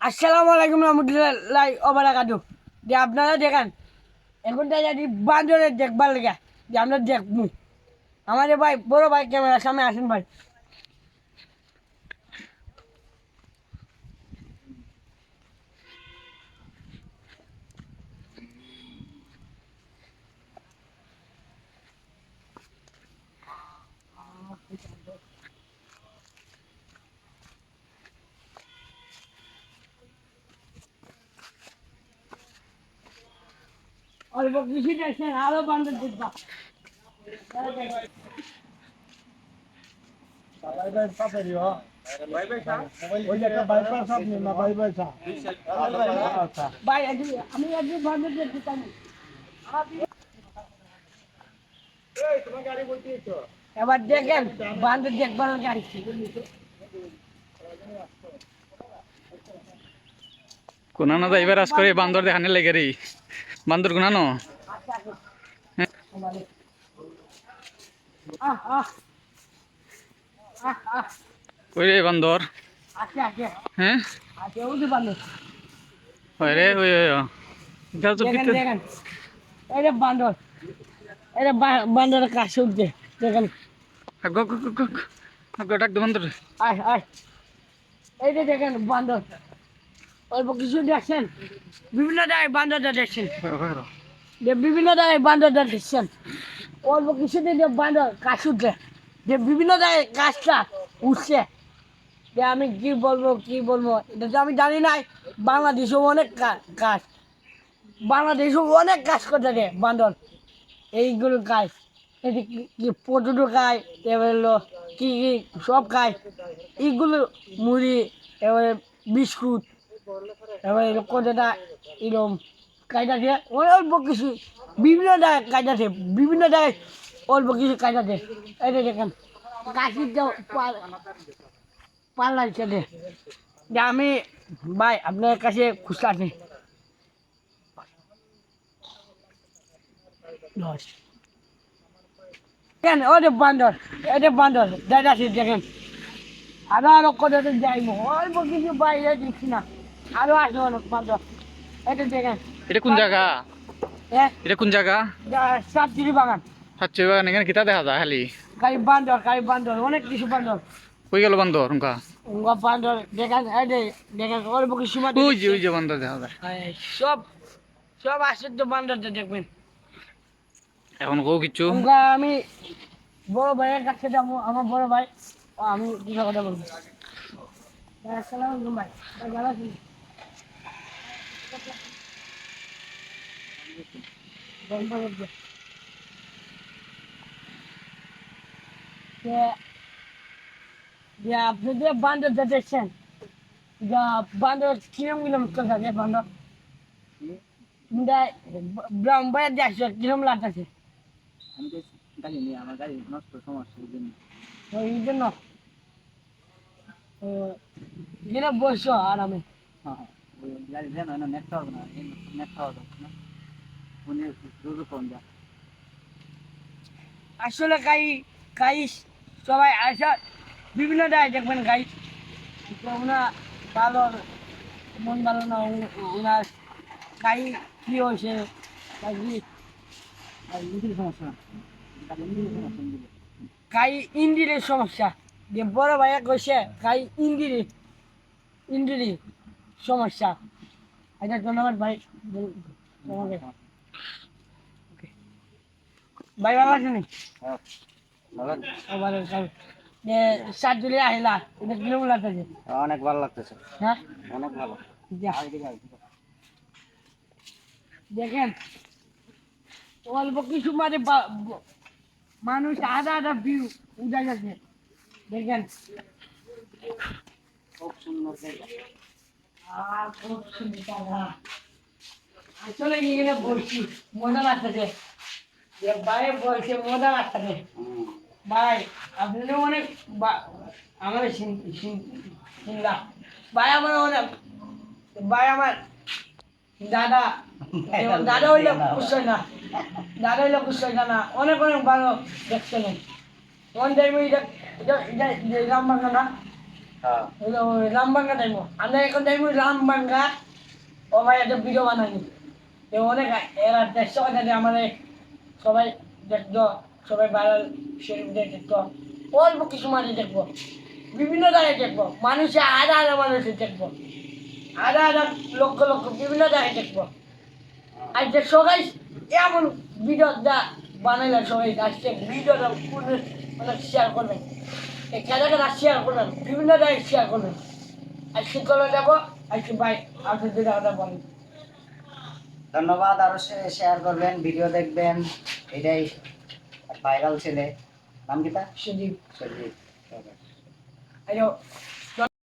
আসসালামু আলাইকুম রহমতুল্লাহ ওবারাকাতু। যে আপনারা দেখেন এখন তাই যদি বান্দরের দেখবার লেগে যে আমরা দেখবো আমাদের ভাই বড় ভাই ক্যামেরার সামনে আসেন ভাই। অল্প কিছু দেখছেন আরো বান্দর দেখবা। ভাই আমি একদিন বান্দর দেখতে চাই। এবার দেখেন বান্দর দেখবার গাড়ি কোনানো যাইবার আজ করে বান্দর দেখানে লেগে রে বান্দর কোনানো কই রে বান্দর হ্যাঁ হয় রে ওই যা তো দেখেন পিতে দেখেন এটা বান্দর, এটা বান্দরের কাছে উঠছে দেখেন। গো গো গো গো গো ডাক দে বান্দর আয় আয় এই যে দেখেন বান্দর অল্প কিছু দেখছেন বিভিন্ন জায়গায় বান্দরটা দেখছেন, যে বিভিন্ন জায়গায় বান্দরটা দেখছেন অল্প কিছুতে যে বান্দর গাছ উঠছে, যে বিভিন্ন জায়গায় গাছটা উঠছে। যে আমি কি বলবো এটা তো আমি জানি নাই। বাংলাদেশেও অনেক গাছ, বাংলাদেশেও অনেক গাছ করতে রে বান্দর এইগুলো গাছ এটি কি পটুটো খায়, এবার হলো কি কি সব খায় এইগুলো মুড়ি, এবারে বিস্কুট, এবারে কতটা এরকম কায়দা দিয়ে অল্প কিছু বিভিন্ন জায়গায় কায়দা দিয়ে বিভিন্ন জায়গায় অল্প কিছু কায়দা দিয়ে এটা দেখেন কাশির পাল্লা হিসেবে যে আমি ভাই আপনার কাছে খুচরা আছে দশ কেন ওটা বান্দর, এটা বান্দর দাদাছি দেখেন আরো কতটা যাইবো অল্প কিছু বাইরে দিচ্ছি না, আরো আসবে অনেক বান্দর এটা দেখেন। এটা কোন জায়গা হ্যাঁ এটা কোন জায়গা সাতচিরি বাগান সাচ্চে বাগান এখানে কিতা দেখা যায় খালি কাই বান্দর অনেক কিছু বান্দর কই গেল বান্দর হুমকা বান্দর দেখেন এই যে দেখেন অল্প কিছু ওই যে বান্দর দেখা যায় সব সব আশ্চর্য বান্দরটা দেখবেন। এখন কও কিছু আমি বড় ভাইয়ের কাছে যাবো, আমার বড় ভাই আমি দুটো কথা বলবো। আসসালামু আলাইকুম ভাই, ভালো আছেন? আপনি যে বান্দরটা দেখছেন বান্দর কিরম কিরম থাকে বান্দর ব্রাউন ভাইয়ের দেখছো কিরম লাগতেছে আমি তো গাড়ি নিয়ে আমার গাড়ি নষ্ট সমস্যা এই জন্য গেলে বসছো আরামে। হ্যাঁ ওই গাড়ি দেন না নেট হবে না নেট হবে না উনি রোজ ফোন দেয় আসলে গাই সবাই আসা বিভিন্ন জায়গায় দেখবেন গাই ওনার ভালো মন ভালো না ওনার গাই কি হয়েছে সমস্যা গাই ইঞ্জিনের সমস্যা, যে বড় ভাইয়া কইছে গাই ইঞ্জিরি সমস্যা। আচ্ছা ধন্যবাদ ভাই তোমাকে। ভাই ভালো আছেন? ভালো যে সাত জুলাই আহিলা এটা কিরকম লাগতেছে? অনেক ভালো লাগতেছে, হ্যাঁ অনেক ভালো। দেখেন অল্প কিছু মানে মানুষ আধা আধা ভিউ উঠে গেছে দেখেন। খুব সুন্দর জায়গা। খুব সুন্দর জায়গা। আসলে এখানে বলছি মজা লাগতেছে, যে ভাই বলছে মজা লাগতেছে ভাই আপনি অনেক আমার চিন্তা ভাই আমার অনেক ভাই আমার দাদা দাদা হইলে বুঝছই না, দাদা হইলে বুঝছই না অনেক অনেক ভালো দেখছিলেন ওয়ান টাইম এটা রাম বাংলা না হ্যাঁ হলো রামবাঙ্গা টাইম আমরা এখন টাইম রামবাঙ্গা ও ভাই একটা ভিডিও বানাইনি তো অনেক এরা 150 আমাদের সবাই দেখতো সবাই ভাইরাল শরীফ দেখতো অল্প কিছু মানুষ দেখবো বিভিন্ন জায়গায় দেখবো মানুষে আধা আধা মানুষে দেখবো আধা আধা লক্ষ লক্ষ বিভিন্ন জায়গায় দেখবো আর যে সবাই এমন ভিডিও যা বানাইলে সবাই আসছে ভিডিওটা মানে শেয়ার করবেন এই খেলাটা শেয়ার করবেন বিভিন্ন জায়গায় শেয়ার করবেন আজকে চলে যাবো আজকে ভাই আপনি যেটা ওটা বলেন ধন্যবাদ আরো শেয়ার করবেন ভিডিও দেখবেন এটাই ভাইরাল ছেলে নাম কি তা সুদীপ সজীব আরে